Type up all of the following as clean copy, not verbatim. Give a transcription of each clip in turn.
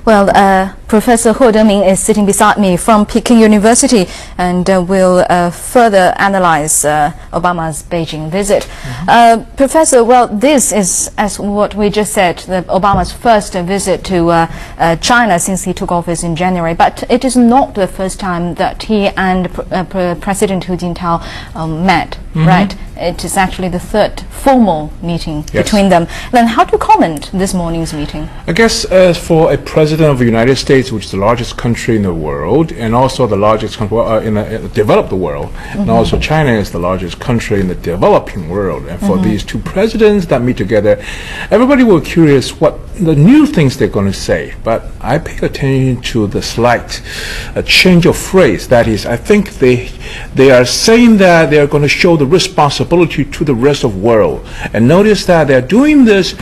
Well, Professor Huo Deming is sitting beside me from Peking University and will further analyze Obama's Beijing visit. Professor, well, this is, as what we just said, Obama's first visit to China since he took office in January. But it is not the first time that he and President Hu Jintao met, right? It is actually the third formal meeting between them. Then how do you comment this morning's meeting? I guess for a president of the United States, which is the largest country in the world, and also the largest country in the developed world, and also China is the largest country in the developing world. And for these two presidents that meet together, everybody were curious what the new things they're going to say. But I pay attention to the slight change of phrase. That is, I think they are saying that they are going to show the responsibility to the rest of the world. And notice that they're doing this,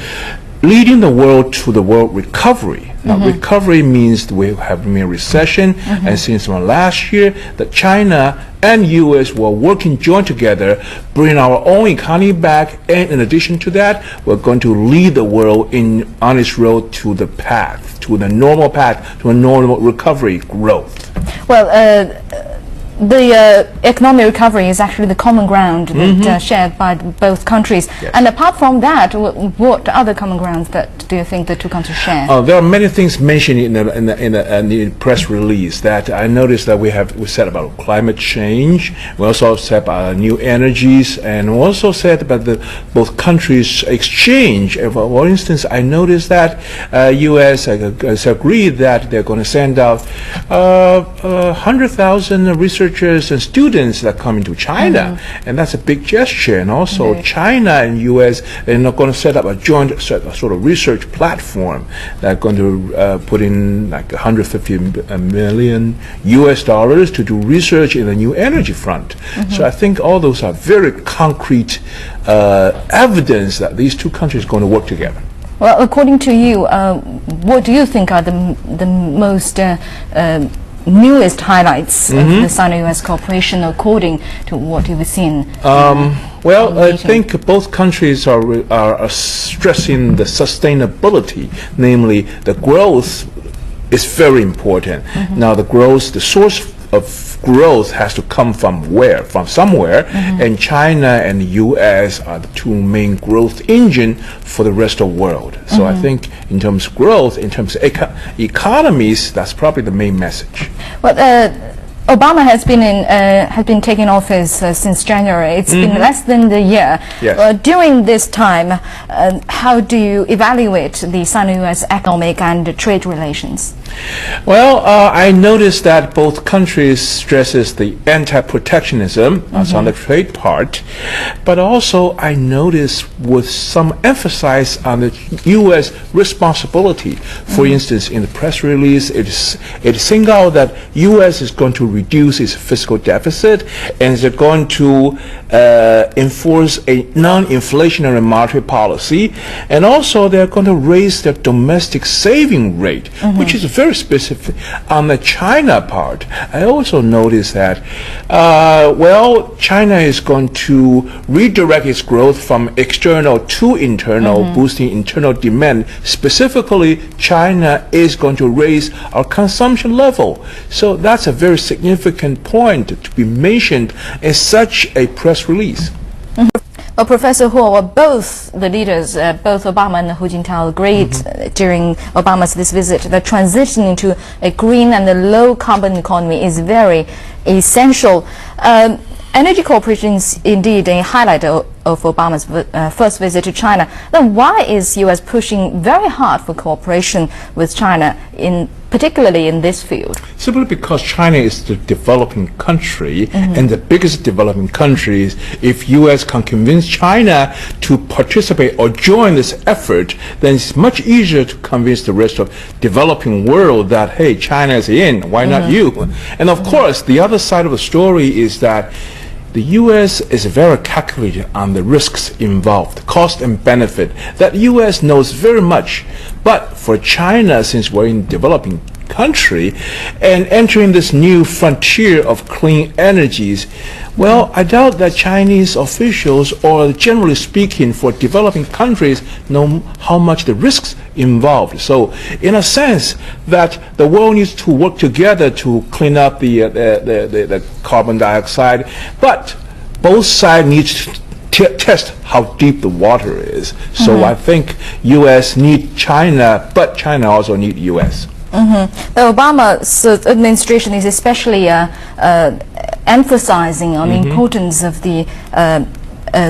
leading the world to the world recovery. Now, recovery means we have been a recession, and since last year, that China and U.S. were working joint together, bring our own economy back, and in addition to that, we're going to lead the world on its road to the path, to the normal path, to a normal recovery growth. Well, the economic recovery is actually the common ground that shared by both countries. And apart from that, what other common grounds that do you think the two countries share? There are many things mentioned in the press release that I noticed that we said about climate change. We also said about new energies, and we also said about both countries' exchange. For instance, I noticed that U.S. has agreed that they're going to send out 100,000 researchers and students that come into China, and that's a big gesture. And also China and U.S. are not going to set up a joint sort of research platform that are going to put in like 150 million U.S. dollars to do research in the new energy front. So I think all those are very concrete evidence that these two countries are going to work together. Well, according to you, what do you think are the most newest highlights of the Sino-US cooperation according to what you've seen? Well, I think both countries are stressing the sustainability, namely the growth is very important. Now the source of growth has to come from where? From somewhere, and China and the U.S. are the two main growth engine for the rest of the world. So I think in terms of growth, in terms of economies, that's probably the main message. Well, Obama has been taking office since January. It's been less than a year. During this time, how do you evaluate the Sino-US economic and trade relations? Well, I noticed that both countries stresses the anti-protectionism on the trade part, but also I noticed with some emphasis on the U.S. responsibility. For instance, in the press release, it singled out that U.S. is going to reduce its fiscal deficit and is going to enforce a non-inflationary monetary policy, and also they're going to raise their domestic saving rate, which is very specific. On the China part, I also noticed that, well, China is going to redirect its growth from external to internal, boosting internal demand. Specifically, China is going to raise our consumption level. So that's a very significant point to be mentioned in such a press release. Well, Professor Huo, both the leaders, both Obama and Hu Jintao, agreed during Obama's this visit that transitioning to a green and a low-carbon economy is very essential. Energy cooperation is indeed a highlight of Obama's first visit to China. Then why is U.S. pushing very hard for cooperation with China, particularly in this field? Simply because China is the developing country, and the biggest developing countries. If U.S. can convince China to participate or join this effort, then it's much easier to convince the rest of developing world that, hey, China is in, why not you? And of course, the other side of the story is that the U.S. is very calculated on the risks involved, cost and benefit, that U.S. knows very much. But for China, since we're in developing country and entering this new frontier of clean energies, well, I doubt that Chinese officials, or generally speaking for developing countries, know how much the risks involved. So in a sense that the world needs to work together to clean up the carbon dioxide, but both sides need to test how deep the water is. So I think U.S. need China, but China also need U.S. The Obama administration is especially emphasizing on the importance of the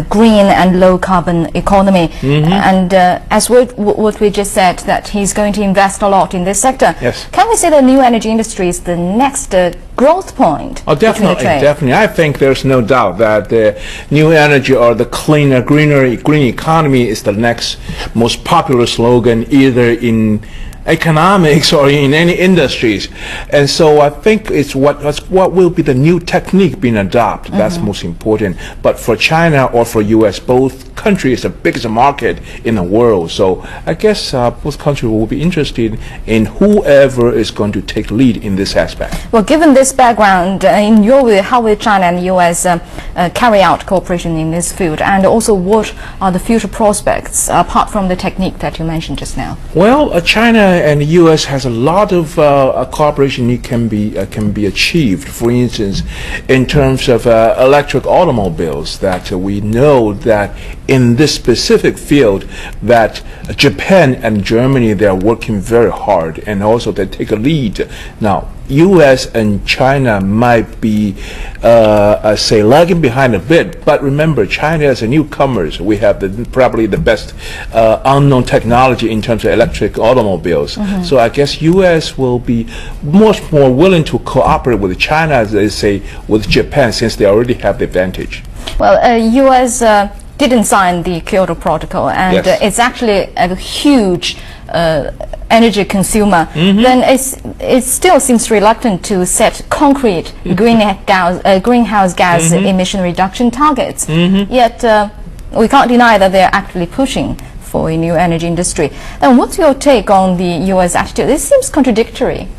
green and low carbon economy, and as what we just said, that he's going to invest a lot in this sector. Yes. Can we say the new energy industry is the next growth point? Oh, definitely, definitely. I think there's no doubt that the new energy or the cleaner, greener, green economy is the next most popular slogan, either in economics or in any industries. And so I think it's what will be the new technique being adopted. That's most important. But for China or for U.S., both countries are the biggest market in the world. So I guess both countries will be interested in whoever is going to take lead in this aspect. Well, given this background, in your view, how will China and the U.S. carry out cooperation in this field? And also, what are the future prospects apart from the technique that you mentioned just now? Well, China and the U.S. has a lot of cooperation that can be achieved. For instance, in terms of electric automobiles, that we know that in this specific field that Japan and Germany, they are working very hard, and also they take a lead. Now, U.S. and China might be, say, lagging behind a bit, but remember, China is a newcomers. We have probably the best unknown technology in terms of electric automobiles. So I guess U.S. will be much more willing to cooperate with China, as they say, with Japan, since they already have the advantage. Well, U.S. Didn't sign the Kyoto Protocol, and it's actually a huge energy consumer, then it still seems reluctant to set concrete greenhouse gas emission reduction targets. Yet we can't deny that they're actually pushing for a new energy industry. And what's your take on the U.S. attitude? This seems contradictory.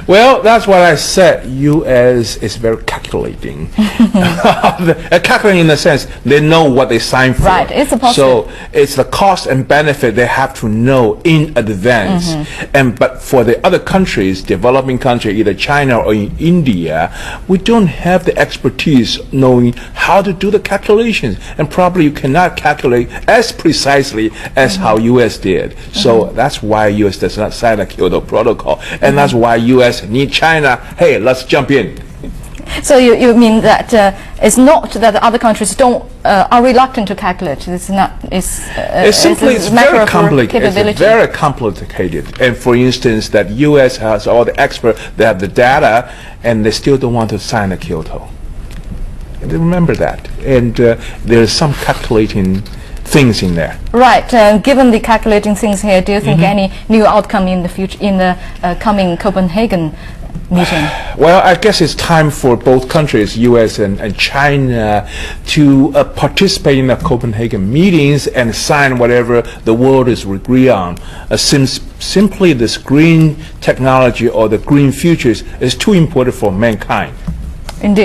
Well, that's what I said. U.S. is very calculating. Calculating in the sense they know what they signed for. Right, it's a so it's the cost and benefit they have to know in advance. But for the other countries, developing countries, either China or India, we don't have the expertise knowing how to do the calculations, and probably you cannot calculate as precisely as how U.S. did. So that's why U.S. does not sign the Kyoto Protocol, and that's why U.S. need China. Hey, let's jump in. So you mean that it's not that the other countries are reluctant to calculate. It's not. It's very complicated. It's very complicated. And for instance, that U.S. has all the experts, they have the data, and they still don't want to sign the Kyoto. And remember that. And there's some calculating things in there. Right. Given the calculating things here, do you think any new outcome in the future, in the coming Copenhagen meeting? Well, I guess it's time for both countries, U.S. and China, to participate in the Copenhagen meetings and sign whatever the world is agree on. Simply this green technology or the green futures is too important for mankind.